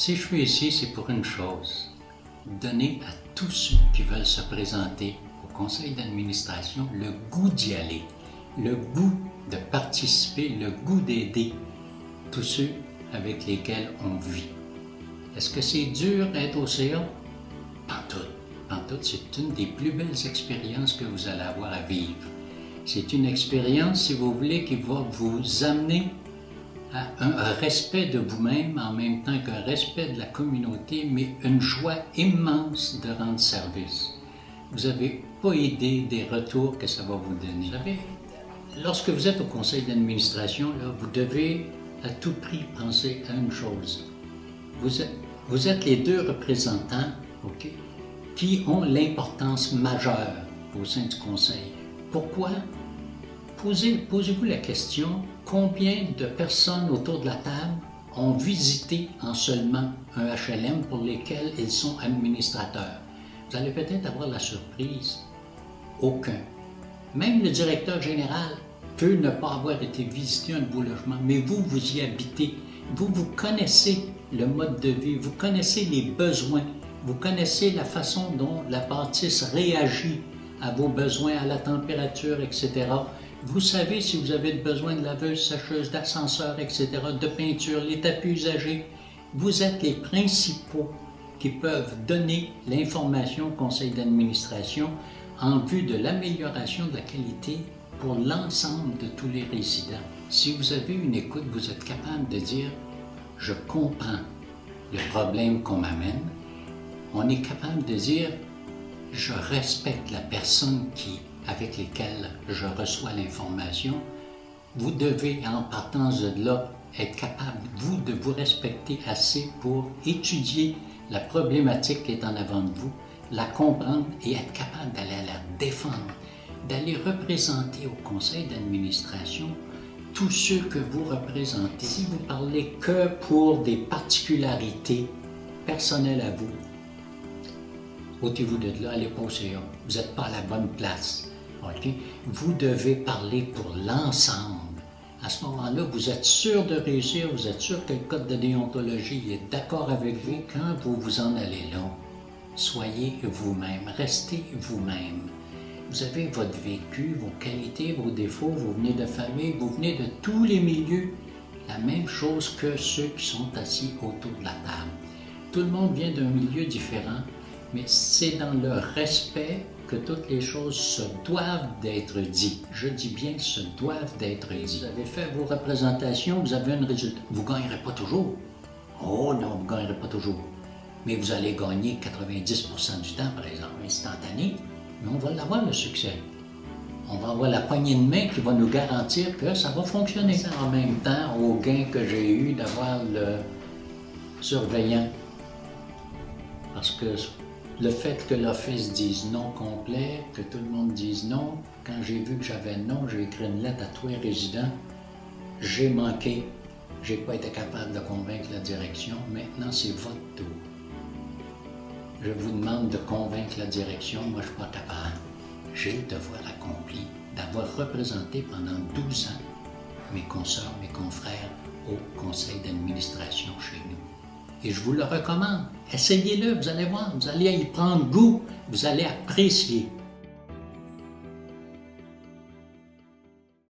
Si je suis ici, c'est pour une chose, donner à tous ceux qui veulent se présenter au conseil d'administration le goût d'y aller, le goût de participer, le goût d'aider tous ceux avec lesquels on vit. Est-ce que c'est dur d'être au CA? Pantoute. Pantoute, c'est une des plus belles expériences que vous allez avoir à vivre. C'est une expérience, si vous voulez, qui va vous amener à un respect de vous-même en même temps qu'un respect de la communauté, mais une joie immense de rendre service. Vous n'avez pas idée des retours que ça va vous donner. Vous savez, lorsque vous êtes au conseil d'administration, vous devez à tout prix penser à une chose. Vous êtes les deux représentants, okay, qui ont l'importance majeure au sein du conseil. Pourquoi? Posez-vous la question, combien de personnes autour de la table ont visité en seulement un HLM pour lesquels ils sont administrateurs? Vous allez peut-être avoir la surprise. Aucun. Même le directeur général peut ne pas avoir été visiter un nouveau logement, mais vous, vous y habitez. Vous connaissez le mode de vie, vous connaissez les besoins, vous connaissez la façon dont la bâtisse réagit à vos besoins, à la température, etc. Vous savez si vous avez besoin de laveuse, sécheuse, d'ascenseur, etc., de peinture, les tapis usagés. Vous êtes les principaux qui peuvent donner l'information au conseil d'administration en vue de l'amélioration de la qualité pour l'ensemble de tous les résidents. Si vous avez une écoute, vous êtes capable de dire « je comprends le problème qu'on m'amène », on est capable de dire « je respecte la personne avec laquelle je reçois l'information ». Vous devez, en partant de là, être capable, vous, de vous respecter assez pour étudier la problématique qui est en avant de vous, la comprendre et être capable d'aller la défendre, d'aller représenter au conseil d'administration tous ceux que vous représentez. Si vous parlez que pour des particularités personnelles à vous, ôtez-vous de là, allez pas au CA. Vous n'êtes pas à la bonne place. Okay? Vous devez parler pour l'ensemble. À ce moment-là, vous êtes sûr de réussir, vous êtes sûr que le code de déontologie est d'accord avec vous. Quand vous vous en allez là, soyez vous-même, restez vous-même. Vous avez votre vécu, vos qualités, vos défauts, vous venez de famille, vous venez de tous les milieux. La même chose que ceux qui sont assis autour de la table. Tout le monde vient d'un milieu différent, mais c'est dans le respect que toutes les choses se doivent d'être dites. Je dis bien se doivent d'être dites. Vous avez fait vos représentations, vous avez un résultat. Vous ne gagnerez pas toujours. Oh non, vous ne gagnerez pas toujours. Mais vous allez gagner 90% du temps, par exemple, instantané. Mais on va l'avoir, le succès. On va avoir la poignée de main qui va nous garantir que ça va fonctionner. En même temps, au gain que j'ai eu d'avoir le surveillant. Parce que le fait que l'office dise non complet, que tout le monde dise non, quand j'ai vu que j'avais non, j'ai écrit une lettre à tous les résidents. J'ai manqué. J'ai pas été capable de convaincre la direction. Maintenant, c'est votre tour. Je vous demande de convaincre la direction, moi je ne suis pas capable. J'ai le devoir accompli d'avoir représenté pendant 12 ans mes consoeurs, mes confrères au conseil d'administration chez nous. Et je vous le recommande. Essayez-le, vous allez voir, vous allez y prendre goût, vous allez apprécier.